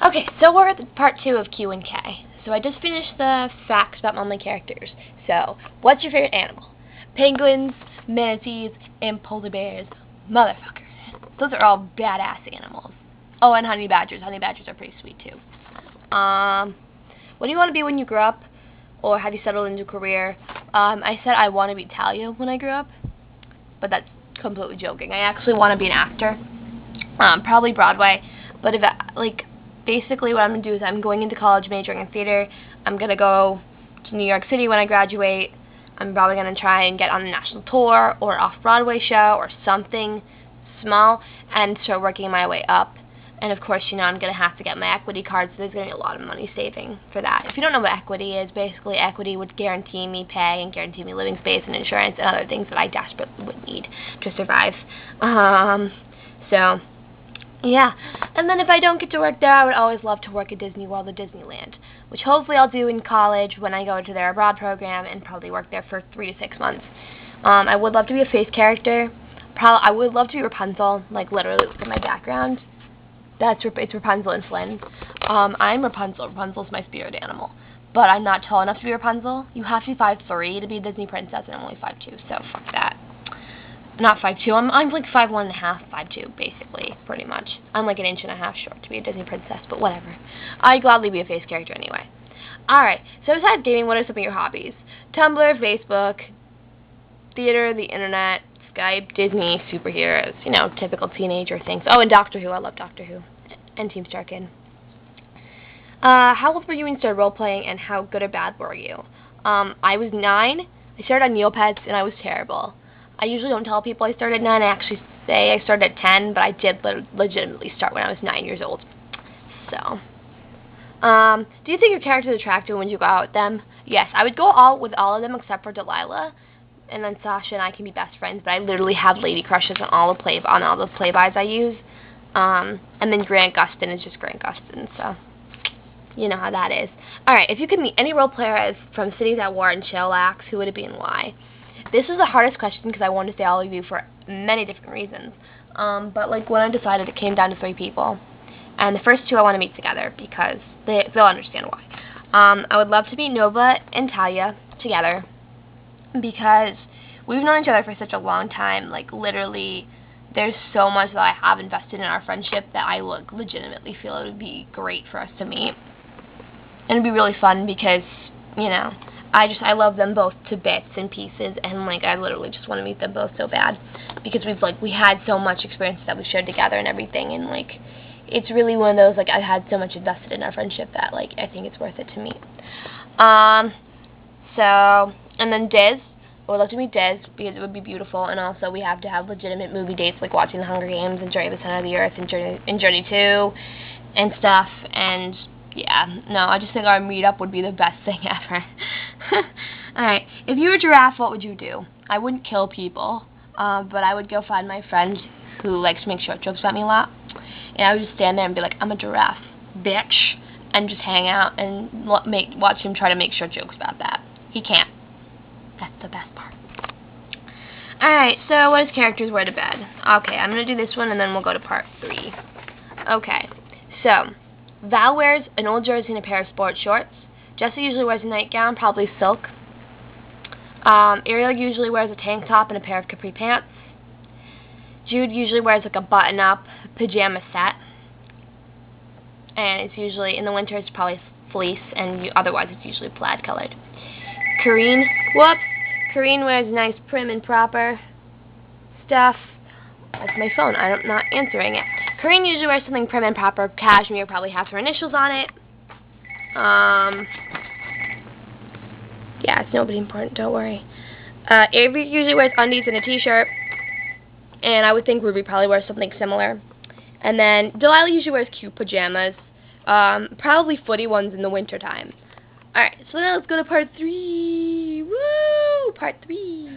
Okay, so we're at part 2 of Q and K. So I just finished the facts about all my characters. So, what's your favorite animal? Penguins, manatees, and polar bears. Motherfucker. Those are all badass animals. Oh, and honey badgers. Honey badgers are pretty sweet too. What do you want to be when you grow up? Or have you settled into a career? I said I want to be TCIAW when I grew up. But that's completely joking. I actually want to be an actor. Probably Broadway. But if basically what I'm going to do is I'm going into college majoring in theater. I'm going to go to New York City when I graduate. I'm probably going to try and get on a national tour or off-Broadway show or something small and start working my way up. And of course, I'm going to have to get my equity card, so there's going to be a lot of money saving for that. If you don't know what equity is, basically equity would guarantee me pay and guarantee me living space and insurance and other things that I desperately would need to survive. So, yeah. And then if I don't get to work there, I would always love to work at Disney World or Disneyland, which hopefully I'll do in college when I go to their abroad program and probably work there for 3 to 6 months. I would love to be a face character. I would love to be Rapunzel, literally look at my background. It's Rapunzel and Flynn. I'm Rapunzel. Rapunzel's my spirit animal. But I'm not tall enough to be Rapunzel. You have to be 5'3" to be a Disney princess, and I'm only 5'2", so fuck that. Not 5'2", I'm like 5'1.5", 5'2", basically, pretty much. I'm like 1.5 inches short to be a Disney princess, but whatever. I'd gladly be a face character anyway. Alright, so besides gaming, what are some of your hobbies? Tumblr, Facebook, theater, the internet, Skype, Disney, superheroes, typical teenager things. Oh, and Doctor Who. I love Doctor Who. And Team Star Kid. How old were you when you started role-playing, and how good or bad were you? I was 9. I started on Neopets, and I was terrible. I usually don't tell people I started at 9. I actually say I started at 10, but I did legitimately start when I was 9 years old. So, do you think your character is attractive when you go out with them? Yes, I would go out with all of them except for Delilah. And then Sasha and I can be best friends, but I literally have lady crushes on all the playbys I use. And then Grant Gustin is just Grant Gustin, so you know how that is. Alright, if you could meet any role player from Cities at War and Chillax, who would it be and why? This is the hardest question because I wanted to say all of you for many different reasons. But when I decided, it came down to 3 people. And the first 2 I want to meet together because they'll understand why. I would love to meet Nova and Talia together, because we've known each other for such a long time. Literally, there's so much that I have invested in our friendship that I legitimately feel it would be great for us to meet. And it'd be really fun because, I love them both to bits and pieces, and I literally just want to meet them both so bad, because we had so much experience that we shared together and everything, and it's really one of those, I had so much invested in our friendship that I think it's worth it to meet. And then Diz. I would love to meet Diz because it would be beautiful, and also we have to have legitimate movie dates like watching The Hunger Games and Journey to the Center of the Earth and Journey 2 and stuff, and yeah, no, I just think our meetup would be the best thing ever. Alright, if you were a giraffe, what would you do? I wouldn't kill people, but I would go find my friend who likes to make short jokes about me a lot, and I would just stand there and be like, I'm a giraffe, bitch, and just hang out and watch him try to make short jokes about that. He can't. That's the best part. Alright, so what is characters wear to bed? Okay, I'm going to do this one and then we'll go to part 3. Okay, so Val wears an old jersey and a pair of sports shorts. Jessie usually wears a nightgown, probably silk. Ariel usually wears a tank top and a pair of capri pants. Jude usually wears a button-up pajama set. And it's usually, in the winter, it's probably fleece, and otherwise it's usually plaid colored. Kareen wears nice prim and proper stuff. That's my phone. I'm not answering it. Kareen usually wears something prim and proper. Cashmere probably has her initials on it. Yeah, it's nobody important, don't worry. Avery usually wears undies and a t-shirt. And I would think Ruby probably wears something similar. And then Delilah usually wears cute pajamas. Probably footy ones in the winter time. Alright, so now let's go to part 3. Woo! Part 3.